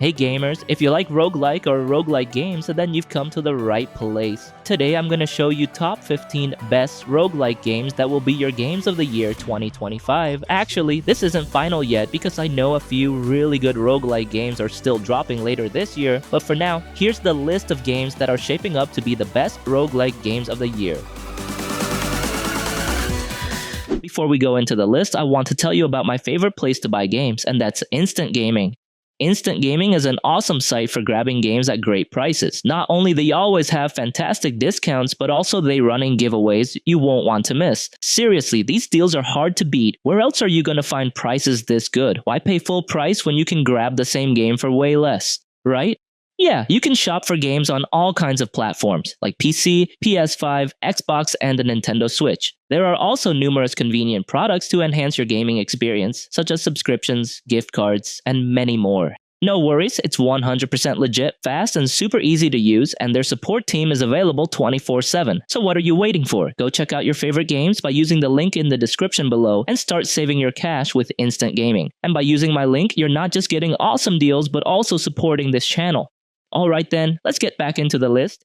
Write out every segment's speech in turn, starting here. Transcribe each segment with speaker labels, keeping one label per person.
Speaker 1: Hey gamers, if you like roguelike or roguelike games, then you've come to the right place. Today I'm going to show you top 15 best roguelike games that will be your games of the year 2025. Actually, this isn't final yet because I know a few really good roguelike games are still dropping later this year, but for now, here's the list of games that are shaping up to be the best roguelike games of the year. Before we go into the list, I want to tell you about my favorite place to buy games, and that's Instant Gaming. Instant Gaming is an awesome site for grabbing games at great prices. Not only they always have fantastic discounts, but also they running giveaways you won't want to miss. Seriously, these deals are hard to beat. Where else are you gonna find prices this good? Why pay full price when you can grab the same game for way less, right? Yeah, you can shop for games on all kinds of platforms, like PC, PS5, Xbox, and the Nintendo Switch. There are also numerous convenient products to enhance your gaming experience, such as subscriptions, gift cards, and many more. No worries, it's 100% legit, fast, and super easy to use, and their support team is available 24/7. So what are you waiting for? Go check out your favorite games by using the link in the description below and start saving your cash with Instant Gaming. And by using my link, you're not just getting awesome deals, but also supporting this channel. Alright then, let's get back into the list.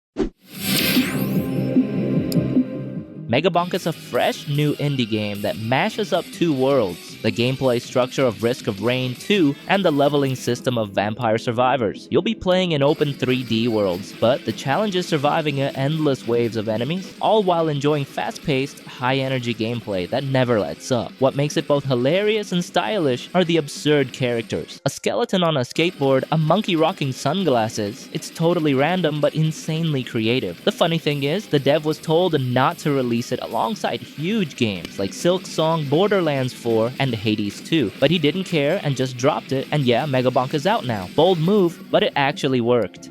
Speaker 1: Megabonk is a fresh new indie game that mashes up two worlds, the gameplay structure of Risk of Rain 2 and the leveling system of Vampire Survivors. You'll be playing in open 3D worlds, but the challenge is surviving endless waves of enemies, all while enjoying fast-paced, high-energy gameplay that never lets up. What makes it both hilarious and stylish are the absurd characters. A skeleton on a skateboard, a monkey rocking sunglasses. It's totally random but insanely creative. The funny thing is, the dev was told not to release it alongside huge games like Silksong, Borderlands 4, and Hades 2, but he didn't care and just dropped it, and yeah, Megabonk is out now. Bold move, but it actually worked.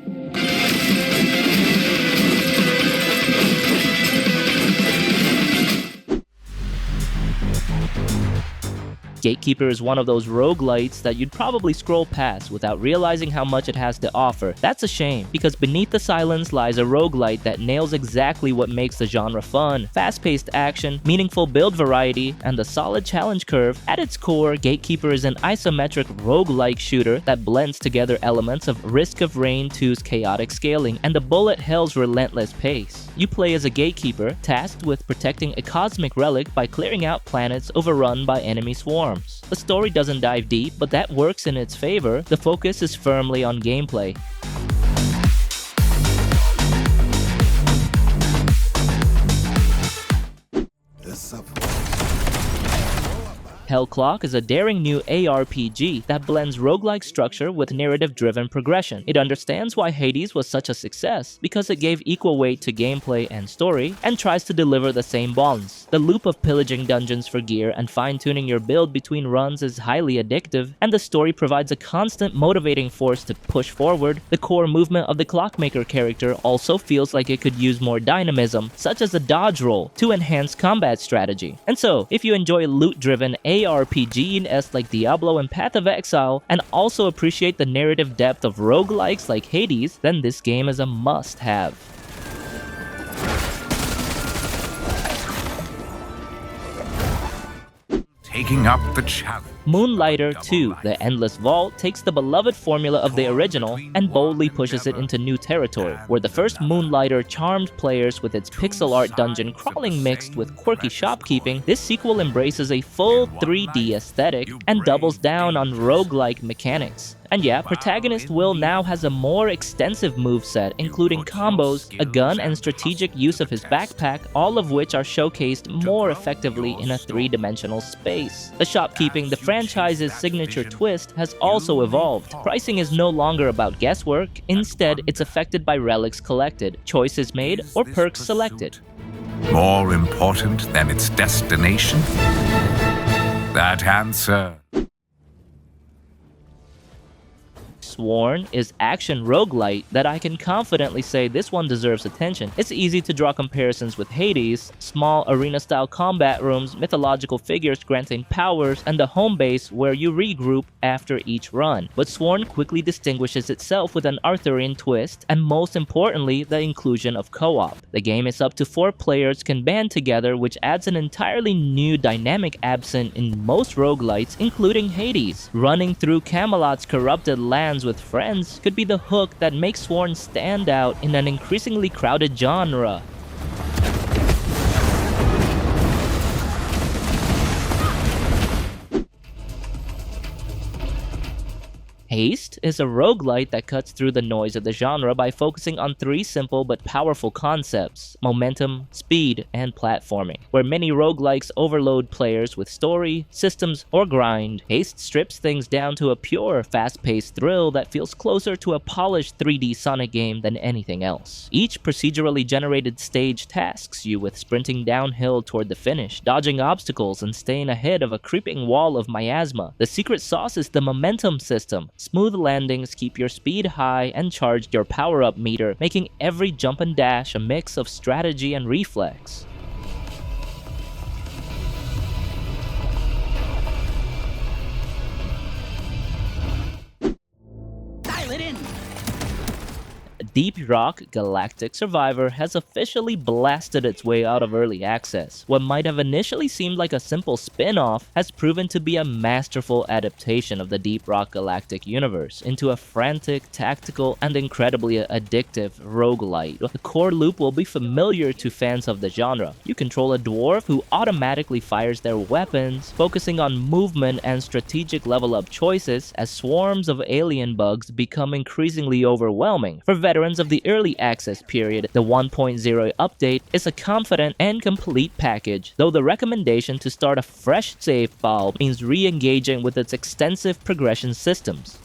Speaker 1: Gatekeeper is one of those roguelites that you'd probably scroll past without realizing how much it has to offer. That's a shame, because beneath the silence lies a roguelite that nails exactly what makes the genre fun. Fast-paced action, meaningful build variety, and a solid challenge curve. At its core, Gatekeeper is an isometric roguelike shooter that blends together elements of Risk of Rain 2's chaotic scaling and the bullet hell's relentless pace. You play as a gatekeeper, tasked with protecting a cosmic relic by clearing out planets overrun by enemy swarms. The story doesn't dive deep, but that works in its favor. The focus is firmly on gameplay. Hellclock is a daring new ARPG that blends roguelike structure with narrative-driven progression. It understands why Hades was such a success, because it gave equal weight to gameplay and story, and tries to deliver the same balance. The loop of pillaging dungeons for gear and fine-tuning your build between runs is highly addictive, and the story provides a constant motivating force to push forward. The core movement of the Clockmaker character also feels like it could use more dynamism, such as a dodge roll, to enhance combat strategy. And so, if you enjoy loot-driven ARPGs like Diablo and Path of Exile, and also appreciate the narrative depth of roguelikes like Hades, then this game is a must-have.
Speaker 2: Taking up the challenge.
Speaker 1: Moonlighter 2, The Endless Vault, takes the beloved formula of the original and boldly pushes it into new territory, where the first Moonlighter charmed players with its pixel art dungeon crawling mixed with quirky shopkeeping. This sequel embraces a full 3D aesthetic and doubles down on roguelike mechanics. And yeah, protagonist Will now has a more extensive moveset, including combos, a gun, and strategic use of his backpack, all of which are showcased more effectively in a three-dimensional space. The shopkeeping, the franchise's signature twist, has also evolved. Pricing is no longer about guesswork, instead it's affected by relics collected, choices made, or perks selected.
Speaker 2: More important than its destination? That answer.
Speaker 1: Sworn is action roguelite that I can confidently say this one deserves attention. It's easy to draw comparisons with Hades, small arena-style combat rooms, mythological figures granting powers, and the home base where you regroup after each run. But Sworn quickly distinguishes itself with an Arthurian twist, and most importantly, the inclusion of co-op. The game is up to 4 players can band together, which adds an entirely new dynamic absent in most roguelites, including Hades. Running through Camelot's corrupted lands with friends could be the hook that makes Sworn stand out in an increasingly crowded genre. Haste is a roguelite that cuts through the noise of the genre by focusing on three simple but powerful concepts: momentum, speed, and platforming. Where many roguelikes overload players with story, systems, or grind, Haste strips things down to a pure, fast-paced thrill that feels closer to a polished 3D Sonic game than anything else. Each procedurally generated stage tasks you with sprinting downhill toward the finish, dodging obstacles, and staying ahead of a creeping wall of miasma. The secret sauce is the momentum system. Smooth landings keep your speed high and charge your power-up meter, making every jump and dash a mix of strategy and reflex.
Speaker 3: Dial it in!
Speaker 1: Deep Rock Galactic Survivor has officially blasted its way out of early access. What might have initially seemed like a simple spin-off has proven to be a masterful adaptation of the Deep Rock Galactic universe into a frantic, tactical, and incredibly addictive roguelite. The core loop will be familiar to fans of the genre. You control a dwarf who automatically fires their weapons, focusing on movement and strategic level-up choices as swarms of alien bugs become increasingly overwhelming. For veterans of the early access period, the 1.0 update is a confident and complete package, though the recommendation to start a fresh save file means re-engaging with its extensive progression systems.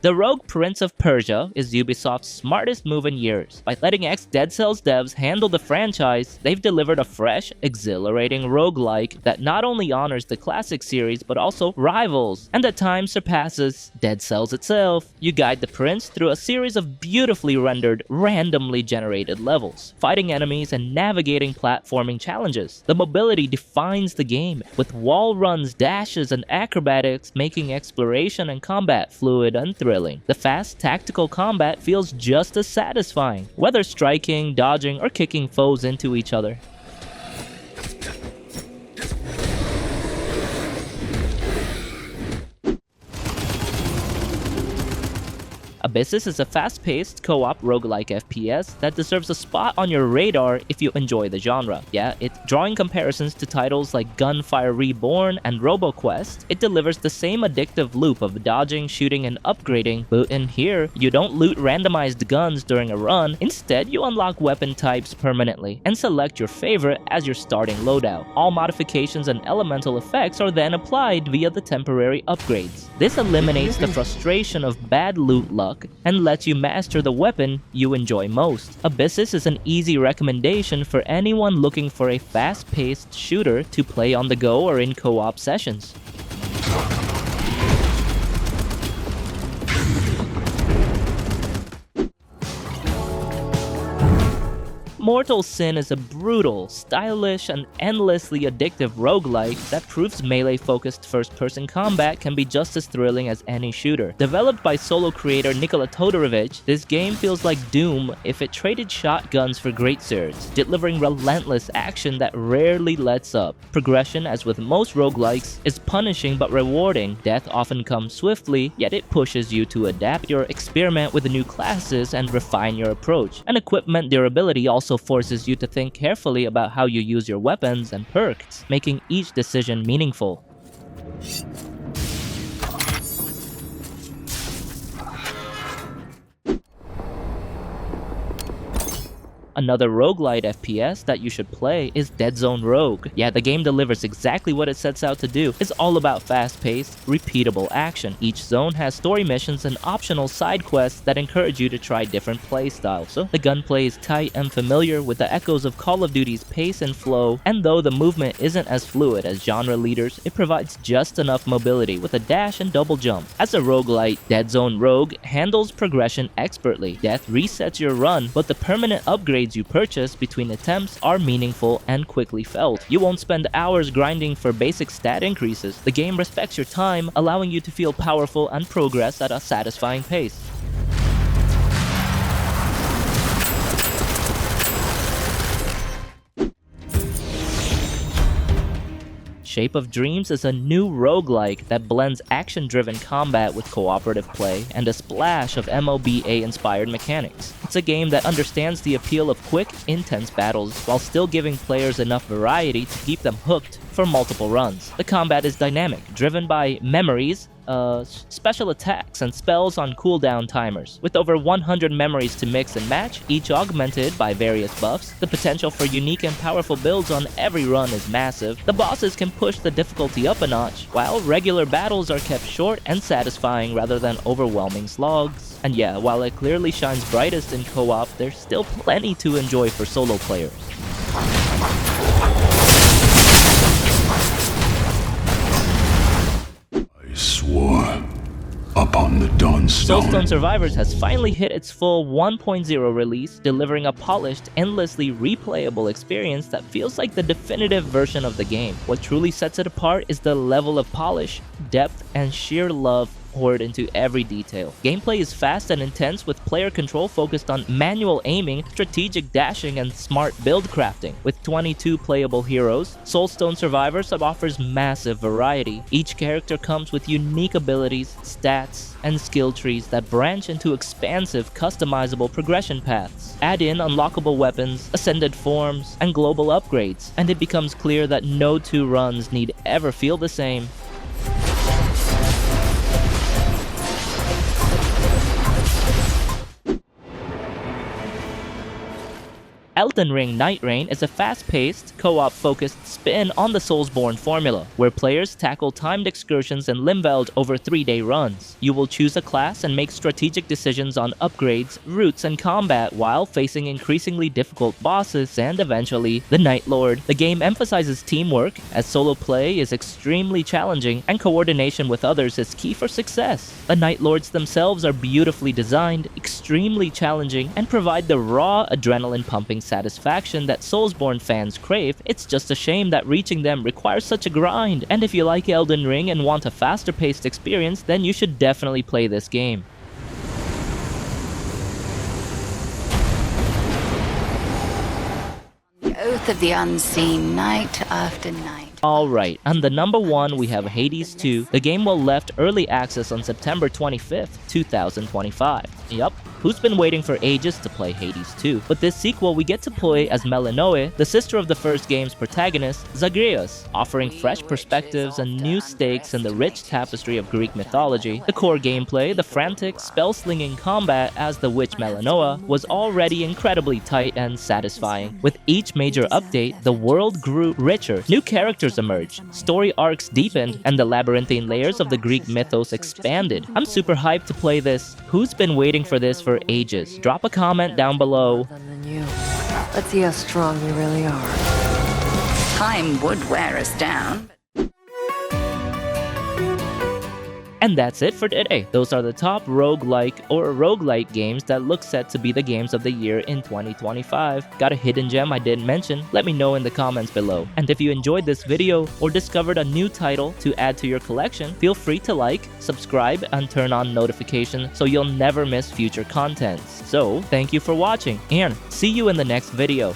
Speaker 1: The Rogue Prince of Persia is Ubisoft's smartest move in years. By letting ex-Dead Cells devs handle the franchise, they've delivered a fresh, exhilarating roguelike that not only honors the classic series but also rivals, and at times surpasses Dead Cells itself. You guide the prince through a series of beautifully rendered, randomly generated levels, fighting enemies and navigating platforming challenges. The mobility defines the game, with wall runs, dashes, and acrobatics making exploration and combat fluid and thrilling. The fast, tactical combat feels just as satisfying, whether striking, dodging, or kicking foes into each other. Abyssus is a fast-paced, co-op roguelike FPS that deserves a spot on your radar if you enjoy the genre. Yeah, drawing comparisons to titles like Gunfire Reborn and RoboQuest, it delivers the same addictive loop of dodging, shooting, and upgrading, but in here, you don't loot randomized guns during a run. Instead, you unlock weapon types permanently and select your favorite as your starting loadout. All modifications and elemental effects are then applied via the temporary upgrades. This eliminates the frustration of bad loot luck and lets you master the weapon you enjoy most. Abyssus is an easy recommendation for anyone looking for a fast-paced shooter to play on the go or in co-op sessions. Mortal Sin is a brutal, stylish, and endlessly addictive roguelike that proves melee-focused first-person combat can be just as thrilling as any shooter. Developed by solo creator Nikola Todorovic, this game feels like Doom if it traded shotguns for greatswords, delivering relentless action that rarely lets up. Progression, as with most roguelikes, is punishing but rewarding. Death often comes swiftly, yet it pushes you to adapt your experiment with new classes and refine your approach. And equipment durability also forces you to think carefully about how you use your weapons and perks, making each decision meaningful. Another roguelite FPS that you should play is Deadzone Rogue. Yeah, the game delivers exactly what it sets out to do. It's all about fast-paced, repeatable action. Each zone has story missions and optional side quests that encourage you to try different playstyles. So the gunplay is tight and familiar with the echoes of Call of Duty's pace and flow, and though the movement isn't as fluid as genre leaders, it provides just enough mobility with a dash and double jump. As a roguelite, Deadzone Rogue handles progression expertly. Death resets your run, but the permanent upgrades you purchase between attempts are meaningful and quickly felt. You won't spend hours grinding for basic stat increases. The game respects your time, allowing you to feel powerful and progress at a satisfying pace. Shape of Dreams is a new roguelike that blends action-driven combat with cooperative play and a splash of MOBA-inspired mechanics. It's a game that understands the appeal of quick, intense battles while still giving players enough variety to keep them hooked for multiple runs. The combat is dynamic, driven by memories, special attacks, and spells on cooldown timers. With over 100 memories to mix and match, each augmented by various buffs, the potential for unique and powerful builds on every run is massive. The bosses can push the difficulty up a notch, while regular battles are kept short and satisfying rather than overwhelming slogs. And yeah, while it clearly shines brightest in co-op, there's still plenty to enjoy for solo players.
Speaker 3: I swore upon the Dawnstone.
Speaker 1: Soulstone Survivors has finally hit its full 1.0 release, delivering a polished, endlessly replayable experience that feels like the definitive version of the game. What truly sets it apart is the level of polish, depth, and sheer love poured into every detail. Gameplay is fast and intense, with player control focused on manual aiming, strategic dashing, and smart build crafting. With 22 playable heroes, Soulstone Survivors offers massive variety. Each character comes with unique abilities, stats, and skill trees that branch into expansive, customizable progression paths. Add in unlockable weapons, ascended forms, and global upgrades, and it becomes clear that no two runs need ever feel the same. Elden Ring NIGHTREIGN is a fast-paced, co-op-focused spin on the Soulsborne formula, where players tackle timed excursions in Limveld over 3-day runs. You will choose a class and make strategic decisions on upgrades, routes, and combat while facing increasingly difficult bosses and, eventually, the Night Lord. The game emphasizes teamwork, as solo play is extremely challenging, and coordination with others is key for success. The Night Lords themselves are beautifully designed, extremely challenging, and provide the raw, adrenaline-pumping satisfaction that Soulsborne fans crave. It's just a shame that reaching them requires such a grind, and if you like Elden Ring and want a faster paced experience, then you should definitely play this game.
Speaker 4: The oath of the unseen, night after night.
Speaker 1: Alright, and the number 1 we have Hades 2. The game will left early access on September 25th, 2025. Yup, who's been waiting for ages to play Hades 2? With this sequel, we get to play as Melinoe, the sister of the first game's protagonist, Zagreus, offering fresh perspectives and new stakes in the rich tapestry of Greek mythology. The core gameplay, the frantic, spell-slinging combat as the witch Melinoe, was already incredibly tight and satisfying. With each major update, the world grew richer, new characters emerged, story arcs deepened, and the labyrinthine layers of the Greek mythos expanded. I'm super hyped to play this. Who's been waiting for this for ages? Drop a comment down below.
Speaker 5: Let's see how strong you really are.
Speaker 4: Time would wear us down.
Speaker 1: And that's it for today. Those are the top roguelike or roguelite games that look set to be the games of the year in 2025. Got a hidden gem I didn't mention? Let me know in the comments below. And if you enjoyed this video or discovered a new title to add to your collection, feel free to like, subscribe, and turn on notifications so you'll never miss future contents. So, thank you for watching, and see you in the next video.